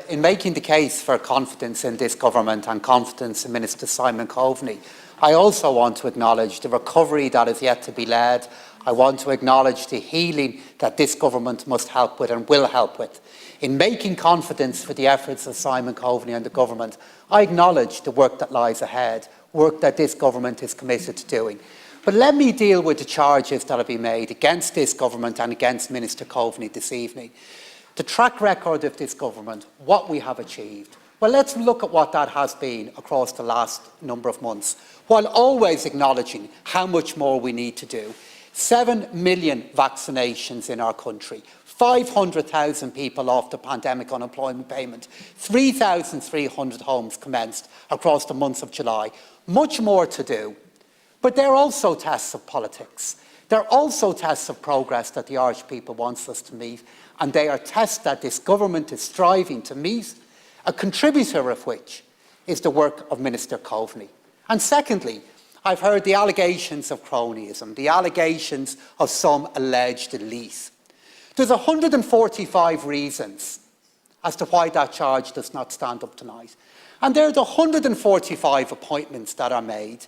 in making the case for confidence in this government and confidence in Minister Simon Coveney, I also want to acknowledge the recovery that is yet to be led. I want to acknowledge the healing that this government must help with and will help with. In making confidence for the efforts of Simon Coveney and the government, I acknowledge the work that lies ahead, work that this government is committed to doing. But let me deal with the charges that have been made against this government and against Minister Coveney this evening. The track record of this government, what we have achieved. Well, let's look at what that has been across the last number of months, while always acknowledging how much more we need to do. 7 million vaccinations in our country, 500,000 people off the pandemic unemployment payment, 3,300 homes commenced across the months of July. Much more to do. But they're also tests of politics. They're also tests of progress that the Irish people wants us to meet, and they are tests that this government is striving to meet, a contributor of which is the work of Minister Coveney. And secondly, I've heard the allegations of cronyism, the allegations of some alleged elite. There's 145 reasons as to why that charge does not stand up tonight. And there are the 145 appointments that are made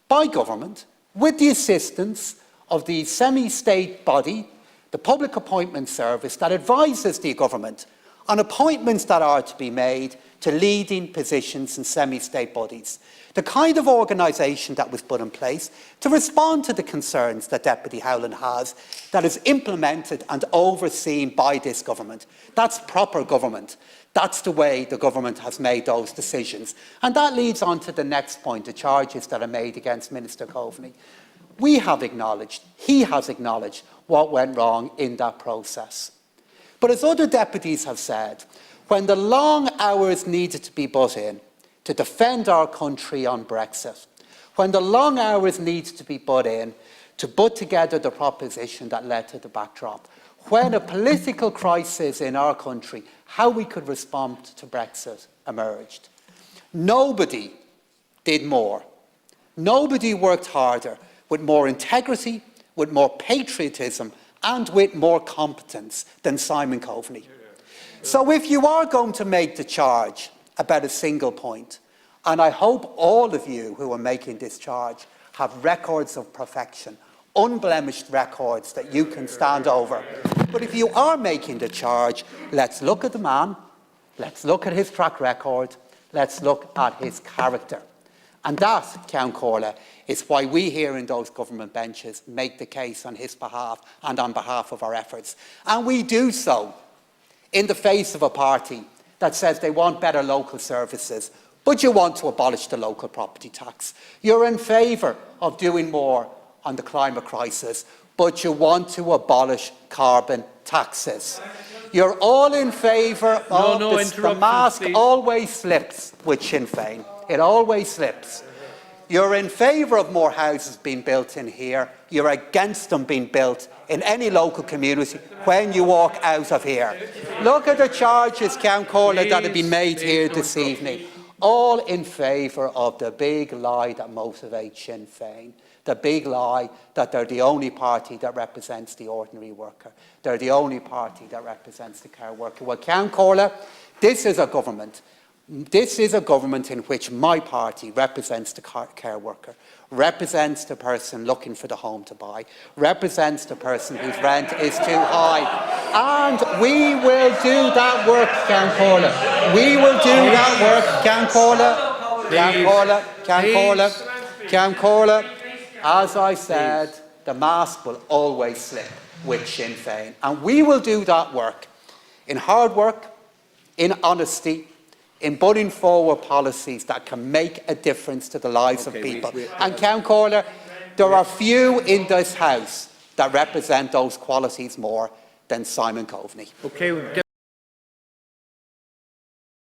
by government with the assistance of the semi-state body, the Public Appointment Service, that advises the government on appointments that are to be made to leading positions in semi-state bodies. The kind of organisation that was put in place to respond to the concerns that Deputy Howland has, that is implemented and overseen by this government. That's proper government. That's the way the government has made those decisions. And that leads on to the next point, the charges that are made against Minister Coveney. We have acknowledged, he has acknowledged what went wrong in that process. But as other deputies have said, when the long hours needed to be put in to defend our country on Brexit, when the long hours needed to be put in to put together the proposition that led to the backdrop, when a political crisis in our country, how we could respond to Brexit emerged, nobody did more. Nobody worked harder, with more integrity, with more patriotism, and with more competence than Simon Coveney. So if you are going to make the charge about a single point, and I hope all of you who are making this charge have records of perfection, unblemished records that you can stand over. But if you are making the charge, let's look at the man, let's look at his track record, let's look at his character. And that, Ceann Comhairle, is why we here in those government benches make the case on his behalf and on behalf of our efforts. And we do so in the face of a party that says they want better local services, but you want to abolish the local property tax. You're in favour of doing more on the climate crisis, but you want to abolish carbon taxes. You're all in favour of the mask always slips with Sinn Féin. It always slips. You're in favour of more houses being built in here. You're against them being built in any local community when you walk out of here. Look at the charges, Ceann Comhairle, that have been made here this evening. All in favour of the big lie that motivates Sinn Féin. The big lie that they're the only party that represents the ordinary worker. They're the only party that represents the care worker. Well, Ceann Comhairle, this is a government. This is a government in which my party represents the care worker, represents the person looking for the home to buy, represents the person whose rent is too high. And we will do that work, Ceann Comhairle. We will do that work, Ceann Comhairle. Ceann Comhairle, Ceann Comhairle, Ceann Comhairle. As I said, the mask will always slip with Sinn Féin. And we will do that work in hard work, in honesty, in putting forward policies that can make a difference to the lives of people. And Ceann Comhairle, there are few in this House that represent those qualities more than Simon Coveney.